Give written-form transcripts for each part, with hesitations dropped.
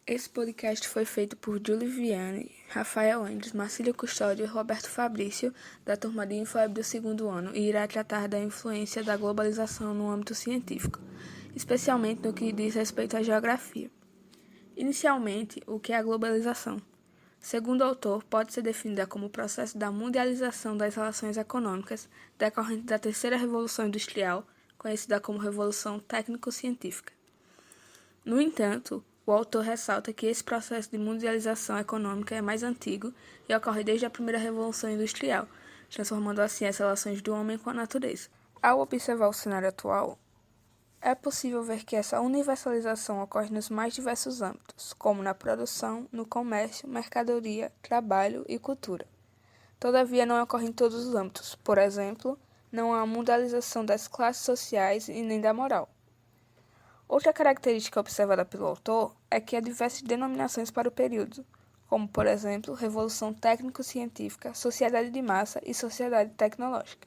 Esse podcast foi feito por Júlio Viane, Rafael Andres, Marcílio Custódio e Roberto Fabrício, da turma de Infoeb do 2º ano, e irá tratar da influência da globalização no âmbito científico, especialmente no que diz respeito à geografia. Inicialmente, o que é a globalização? Segundo o autor, pode ser definida como o processo da mundialização das relações econômicas decorrente da terceira revolução industrial, conhecida como Revolução Técnico-Científica. No entanto, o autor ressalta que esse processo de mundialização econômica é mais antigo e ocorre desde a primeira Revolução Industrial, transformando assim as relações do homem com a natureza. Ao observar o cenário atual, é possível ver que essa universalização ocorre nos mais diversos âmbitos, como na produção, no comércio, mercadoria, trabalho e cultura. Todavia, não ocorre em todos os âmbitos. Por exemplo, não há mundialização das classes sociais e nem da moral. Outra característica observada pelo autor é que há diversas denominações para o período, como, por exemplo, Revolução Técnico-Científica, Sociedade de Massa e Sociedade Tecnológica.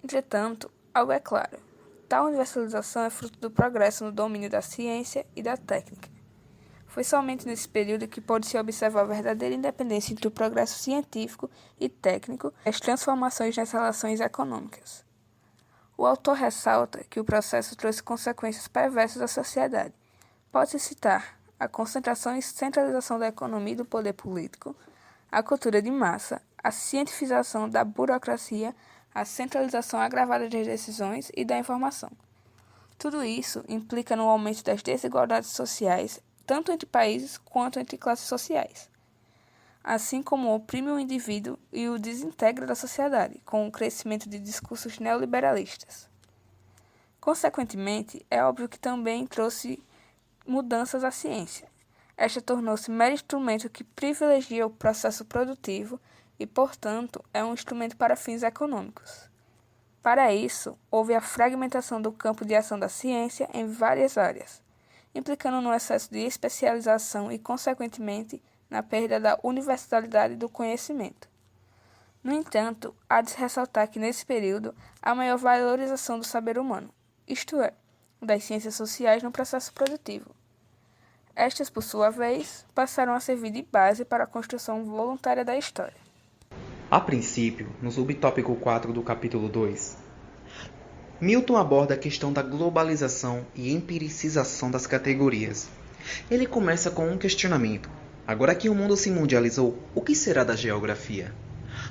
Entretanto, algo é claro: tal universalização é fruto do progresso no domínio da ciência e da técnica. Foi somente nesse período que pôde-se observar a verdadeira independência entre o progresso científico e técnico e as transformações nas relações econômicas. O autor ressalta que o processo trouxe consequências perversas à sociedade. Pode-se citar a concentração e centralização da economia e do poder político, a cultura de massa, a cientificação da burocracia, a centralização agravada das decisões e da informação. Tudo isso implica no aumento das desigualdades sociais, tanto entre países quanto entre classes sociais, assim como oprime o indivíduo e o desintegra da sociedade, com o crescimento de discursos neoliberalistas. Consequentemente, é óbvio que também trouxe mudanças à ciência. Esta tornou-se mero instrumento que privilegia o processo produtivo e, portanto, é um instrumento para fins econômicos. Para isso, houve a fragmentação do campo de ação da ciência em várias áreas, implicando no excesso de especialização e, consequentemente, na perda da universalidade do conhecimento. No entanto, há de se ressaltar que nesse período há maior valorização do saber humano, isto é, das ciências sociais no processo produtivo. Estas, por sua vez, passaram a servir de base para a construção voluntária da história. A princípio, no subtópico 4 do capítulo 2, Milton aborda a questão da globalização e empiricização das categorias. Ele começa com um questionamento. Agora que o mundo se mundializou, o que será da geografia?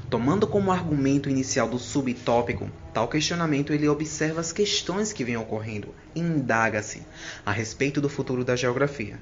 Tomando como argumento inicial do subtópico, tal questionamento ele observa as questões que vêm ocorrendo e indaga-se a respeito do futuro da geografia.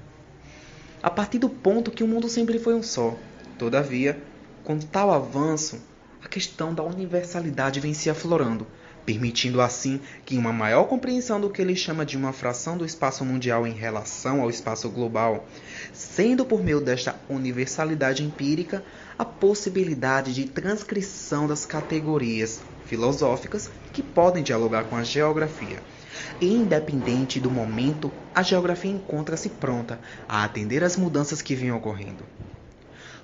A partir do ponto que o mundo sempre foi um só. Todavia, com tal avanço, a questão da universalidade vem se aflorando, permitindo assim que uma maior compreensão do que ele chama de uma fração do espaço mundial em relação ao espaço global, sendo por meio desta universalidade empírica a possibilidade de transcrição das categorias filosóficas que podem dialogar com a geografia. E independente do momento, a geografia encontra-se pronta a atender às mudanças que vêm ocorrendo.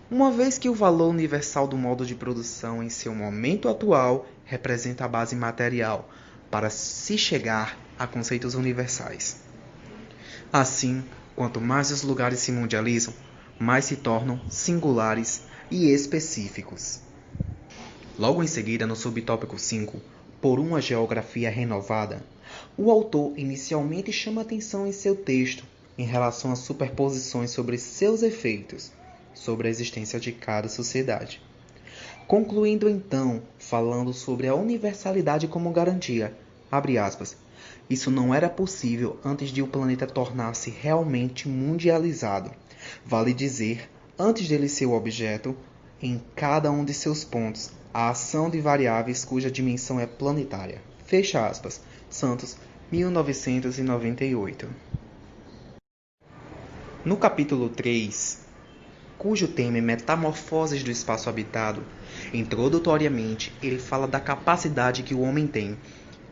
Uma vez que o valor universal do modo de produção em seu momento atual representa a base material para se chegar a conceitos universais. Assim, quanto mais os lugares se mundializam, mais se tornam singulares e específicos. Logo em seguida, no subtópico 5, por uma geografia renovada, o autor inicialmente chama atenção em seu texto em relação às superposições sobre seus efeitos sobre a existência de cada sociedade. Concluindo então, falando sobre a universalidade como garantia, abre aspas, isso não era possível antes de o planeta tornar-se realmente mundializado. Vale dizer, antes dele ser o objeto, em cada um de seus pontos, a ação de variáveis cuja dimensão é planetária. Fecha aspas. Santos, 1998. No capítulo 3, cujo tema é Metamorfoses do Espaço Habitado, introdutoriamente ele fala da capacidade que o homem tem.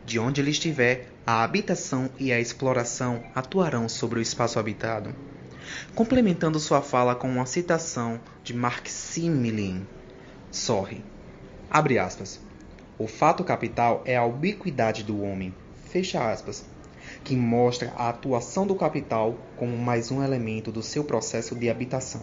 De onde ele estiver, a habitação e a exploração atuarão sobre o espaço habitado. Complementando sua fala com uma citação de Maximilien Sorre, abre aspas, o fato capital é a ubiquidade do homem, fecha aspas. que mostra a atuação do capital como mais um elemento do seu processo de habitação.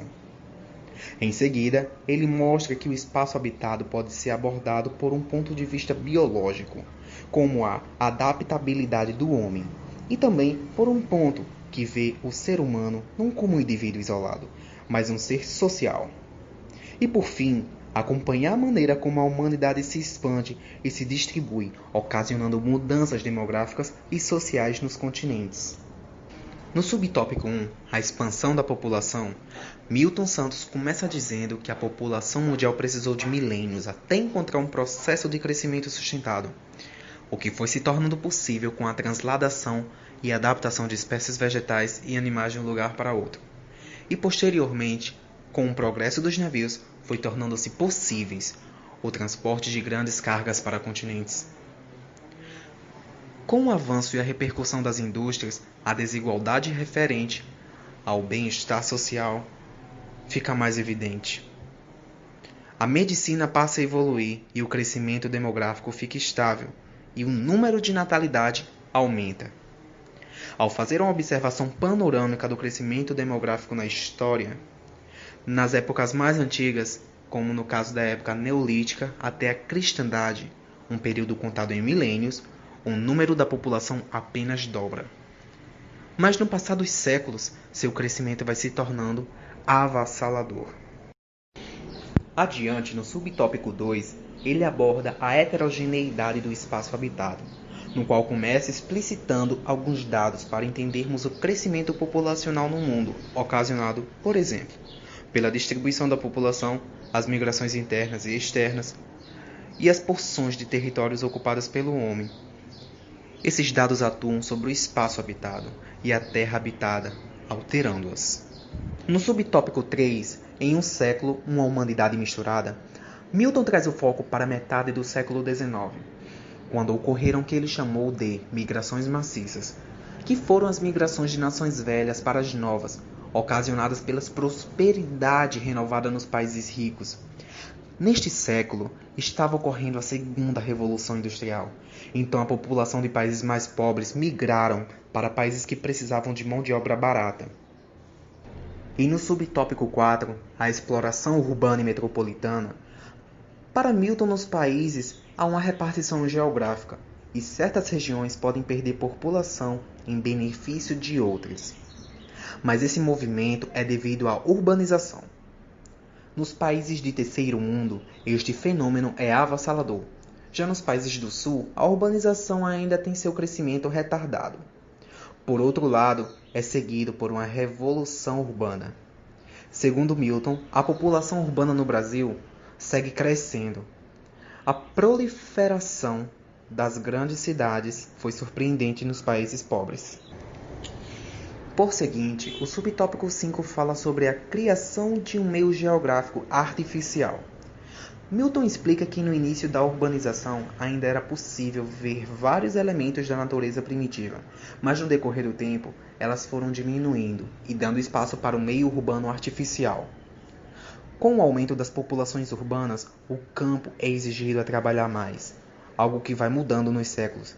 Em seguida, ele mostra que o espaço habitado pode ser abordado por um ponto de vista biológico, como a adaptabilidade do homem, e também por um ponto que vê o ser humano não como um indivíduo isolado, mas um ser social. E por fim, acompanhar a maneira como a humanidade se expande e se distribui, ocasionando mudanças demográficas e sociais nos continentes. No subtópico 1, a expansão da população, Milton Santos começa dizendo que a população mundial precisou de milênios até encontrar um processo de crescimento sustentado, o que foi se tornando possível com a transladação e adaptação de espécies vegetais e animais de um lugar para outro. E posteriormente, com o progresso dos navios, foi tornando-se possíveis o transporte de grandes cargas para continentes. Com o avanço e a repercussão das indústrias, a desigualdade referente ao bem-estar social fica mais evidente. A medicina passa a evoluir e o crescimento demográfico fica estável e o número de natalidade aumenta. Ao fazer uma observação panorâmica do crescimento demográfico na história, nas épocas mais antigas, como no caso da época neolítica até a cristandade, um período contado em milênios, o número da população apenas dobra. Mas no passar dos séculos, seu crescimento vai se tornando avassalador. Adiante, no subtópico 2, ele aborda a heterogeneidade do espaço habitado, no qual começa explicitando alguns dados para entendermos o crescimento populacional no mundo, ocasionado, por exemplo, pela distribuição da população, as migrações internas e externas e as porções de territórios ocupadas pelo homem. Esses dados atuam sobre o espaço habitado e a terra habitada, alterando-as. No subtópico 3, em um século, uma humanidade misturada, Milton traz o foco para a metade do século XIX, quando ocorreram o que ele chamou de migrações maciças, que foram as migrações de nações velhas para as novas, ocasionadas pela prosperidade renovada nos países ricos. Neste século, estava ocorrendo a segunda revolução industrial, então a população de países mais pobres migraram para países que precisavam de mão de obra barata. E no subtópico 4, a exploração urbana e metropolitana, para Milton nos países há uma repartição geográfica, e certas regiões podem perder população em benefício de outras. Mas esse movimento é devido à urbanização. Nos países de terceiro mundo, este fenômeno é avassalador. Já nos países do sul, a urbanização ainda tem seu crescimento retardado. Por outro lado, é seguido por uma revolução urbana. Segundo Milton, a população urbana no Brasil segue crescendo. A proliferação das grandes cidades foi surpreendente nos países pobres. Por seguinte, o subtópico 5 fala sobre a criação de um meio geográfico artificial. Milton explica que no início da urbanização ainda era possível ver vários elementos da natureza primitiva, mas no decorrer do tempo elas foram diminuindo e dando espaço para o meio urbano artificial. Com o aumento das populações urbanas, o campo é exigido a trabalhar mais, algo que vai mudando nos séculos,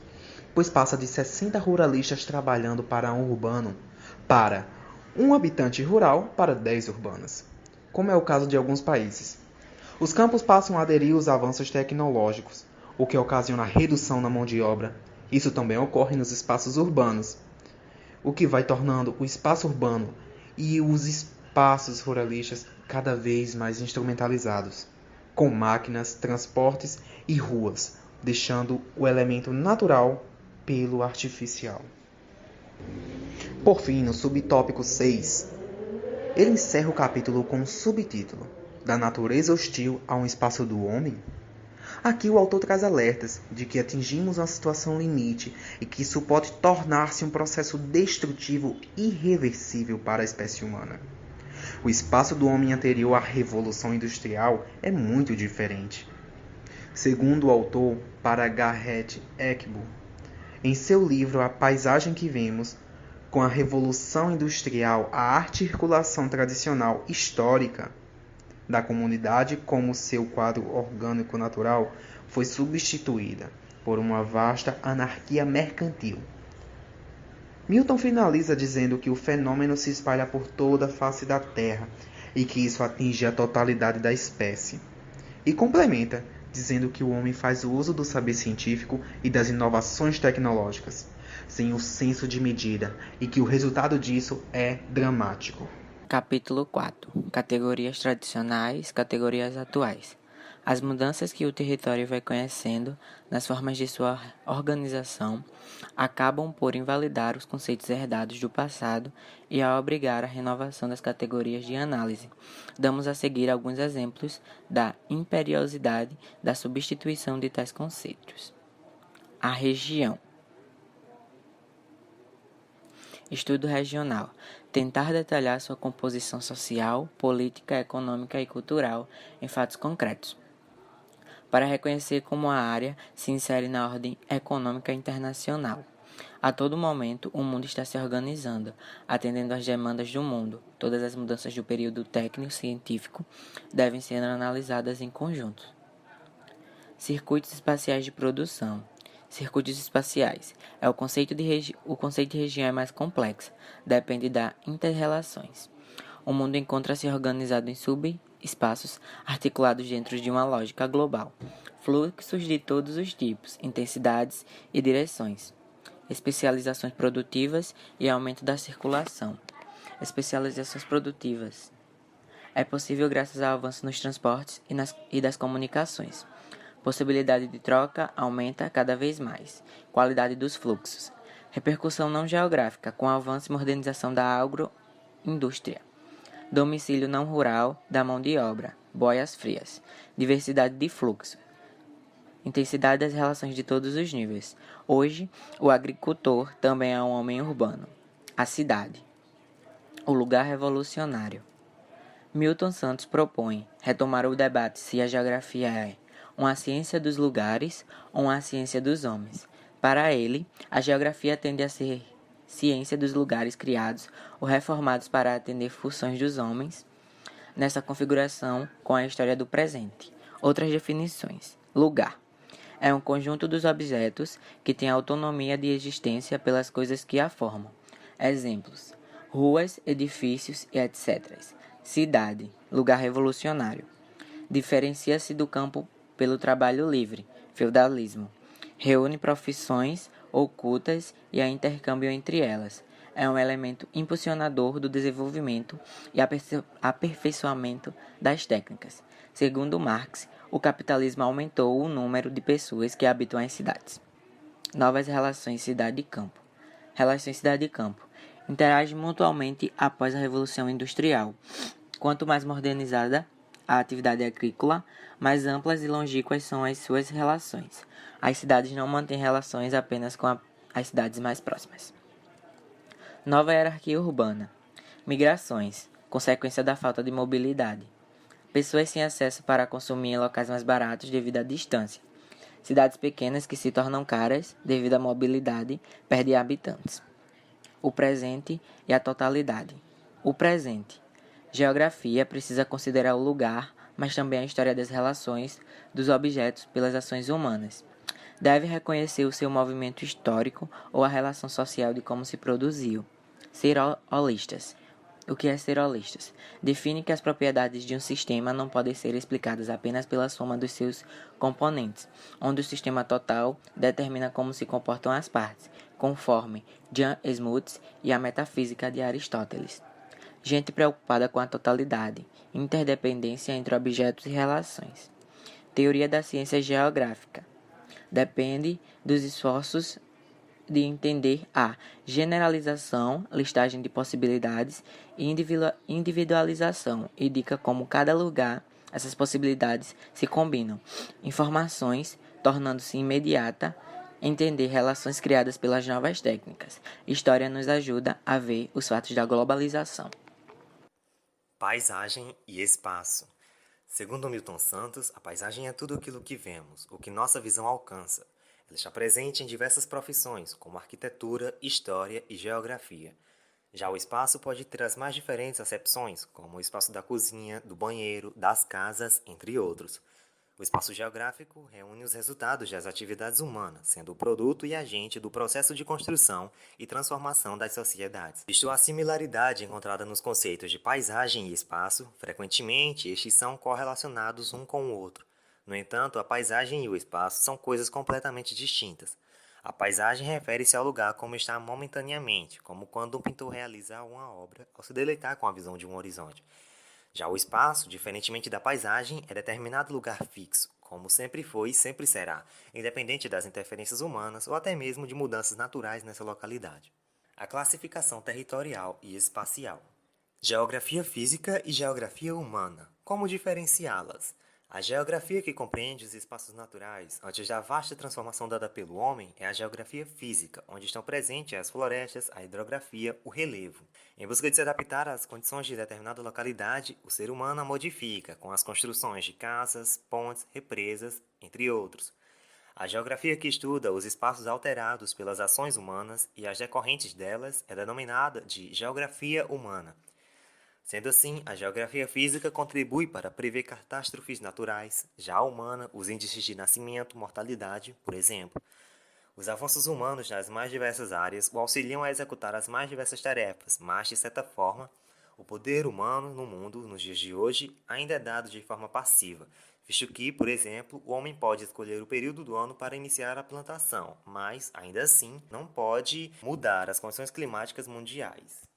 pois passa de 60 ruralistas trabalhando para um urbano para um habitante rural para 10 urbanas, como é o caso de alguns países. Os campos passam a aderir aos avanços tecnológicos, o que ocasiona redução na mão de obra. Isso também ocorre nos espaços urbanos, o que vai tornando o espaço urbano e os espaços ruralistas cada vez mais instrumentalizados, com máquinas, transportes e ruas, deixando o elemento natural pelo artificial. Por fim, no subtópico 6, ele encerra o capítulo com um subtítulo: Da natureza hostil a um espaço do homem? Aqui o autor traz alertas de que atingimos uma situação limite e que isso pode tornar-se um processo destrutivo irreversível para a espécie humana. O espaço do homem anterior à Revolução Industrial é muito diferente. Segundo o autor, para Garrett Eckbo, em seu livro A Paisagem que Vemos, com a Revolução Industrial, a articulação tradicional histórica da comunidade como seu quadro orgânico natural foi substituída por uma vasta anarquia mercantil. Milton finaliza dizendo que o fenômeno se espalha por toda a face da Terra e que isso atinge a totalidade da espécie. E complementa, dizendo que o homem faz o uso do saber científico e das inovações tecnológicas, sem o senso de medida, e que o resultado disso é dramático. Capítulo 4. Categorias tradicionais, categorias atuais. As mudanças que o território vai conhecendo nas formas de sua organização acabam por invalidar os conceitos herdados do passado e a obrigar a renovação das categorias de análise. Damos a seguir alguns exemplos da imperiosidade da substituição de tais conceitos. A região. Estudo regional. Tentar detalhar sua composição social, política, econômica e cultural em fatos concretos, para reconhecer como a área se insere na ordem econômica internacional. A todo momento, o mundo está se organizando, atendendo às demandas do mundo. Todas as mudanças do período técnico-científico devem ser analisadas em conjunto. Circuitos espaciais de produção. Circuitos espaciais. O conceito de região é mais complexo, depende das interrelações. O mundo encontra-se organizado em subespaços articulados dentro de uma lógica global. Fluxos de todos os tipos, intensidades e direções. Especializações produtivas e aumento da circulação. Especializações produtivas. É possível graças ao avanço nos transportes e das comunicações. Possibilidade de troca aumenta cada vez mais. Qualidade dos fluxos. Repercussão não geográfica, com avanço e modernização da agroindústria. Domicílio não rural da mão de obra. Boias frias. Diversidade de fluxo. Intensidade das relações de todos os níveis. Hoje, o agricultor também é um homem urbano. A cidade. O lugar revolucionário. Milton Santos propõe retomar o debate se a geografia é uma ciência dos lugares ou uma ciência dos homens. Para ele, a geografia tende a ser ciência dos lugares criados ou reformados para atender funções dos homens, nessa configuração com a história do presente. Outras definições. Lugar. É um conjunto dos objetos que tem autonomia de existência pelas coisas que a formam. Exemplos. Ruas, edifícios e etc. Cidade. Lugar revolucionário. Diferencia-se do campo pelo trabalho livre, feudalismo. Reúne profissões ocultas e a intercâmbio entre elas. É um elemento impulsionador do desenvolvimento e aperfeiçoamento das técnicas. Segundo Marx, o capitalismo aumentou o número de pessoas que habitam as cidades. Novas relações cidade e campo. Relações cidade e campo. Interagem mutuamente após a Revolução Industrial. Quanto mais modernizada a atividade agrícola, mais amplas e longínquas são as suas relações. As cidades não mantêm relações apenas com as cidades mais próximas. Nova hierarquia urbana. Migrações, consequência da falta de mobilidade. Pessoas sem acesso para consumir em locais mais baratos devido à distância. Cidades pequenas que se tornam caras devido à mobilidade perdem habitantes. O presente e a totalidade. O presente. Geografia precisa considerar o lugar, mas também a história das relações dos objetos pelas ações humanas. Deve reconhecer o seu movimento histórico ou a relação social de como se produziu. Ser holistas. O que é ser holistas? Define que as propriedades de um sistema não podem ser explicadas apenas pela soma dos seus componentes, onde o sistema total determina como se comportam as partes, conforme Jan Smuts e a metafísica de Aristóteles. Gente preocupada com a totalidade, interdependência entre objetos e relações. Teoria da ciência geográfica. Depende dos esforços de entender a generalização, listagem de possibilidades e individualização, indica como cada lugar essas possibilidades se combinam. Informações, tornando-se imediata, entender relações criadas pelas novas técnicas. História nos ajuda a ver os fatos da globalização. Paisagem e espaço. Segundo Milton Santos, a paisagem é tudo aquilo que vemos, o que nossa visão alcança. Ela está presente em diversas profissões, como arquitetura, história e geografia. Já o espaço pode ter as mais diferentes acepções, como o espaço da cozinha, do banheiro, das casas, entre outros. O espaço geográfico reúne os resultados das atividades humanas, sendo o produto e agente do processo de construção e transformação das sociedades. Visto a similaridade encontrada nos conceitos de paisagem e espaço, frequentemente estes são correlacionados um com o outro. No entanto, a paisagem e o espaço são coisas completamente distintas. A paisagem refere-se ao lugar como está momentaneamente, como quando um pintor realiza uma obra ao se deleitar com a visão de um horizonte. Já o espaço, diferentemente da paisagem, é determinado lugar fixo, como sempre foi e sempre será, independente das interferências humanas ou até mesmo de mudanças naturais nessa localidade. A classificação territorial e espacial. Geografia física e geografia humana. Como diferenciá-las? A geografia que compreende os espaços naturais, antes da vasta transformação dada pelo homem, é a geografia física, onde estão presentes as florestas, a hidrografia, o relevo. Em busca de se adaptar às condições de determinada localidade, o ser humano a modifica com as construções de casas, pontes, represas, entre outros. A geografia que estuda os espaços alterados pelas ações humanas e as decorrentes delas é denominada de geografia humana. Sendo assim, a geografia física contribui para prever catástrofes naturais, já a humana, os índices de nascimento, mortalidade, por exemplo. Os avanços humanos nas mais diversas áreas o auxiliam a executar as mais diversas tarefas, mas, de certa forma, o poder humano no mundo, nos dias de hoje, ainda é dado de forma passiva, visto que, por exemplo, o homem pode escolher o período do ano para iniciar a plantação, mas, ainda assim, não pode mudar as condições climáticas mundiais.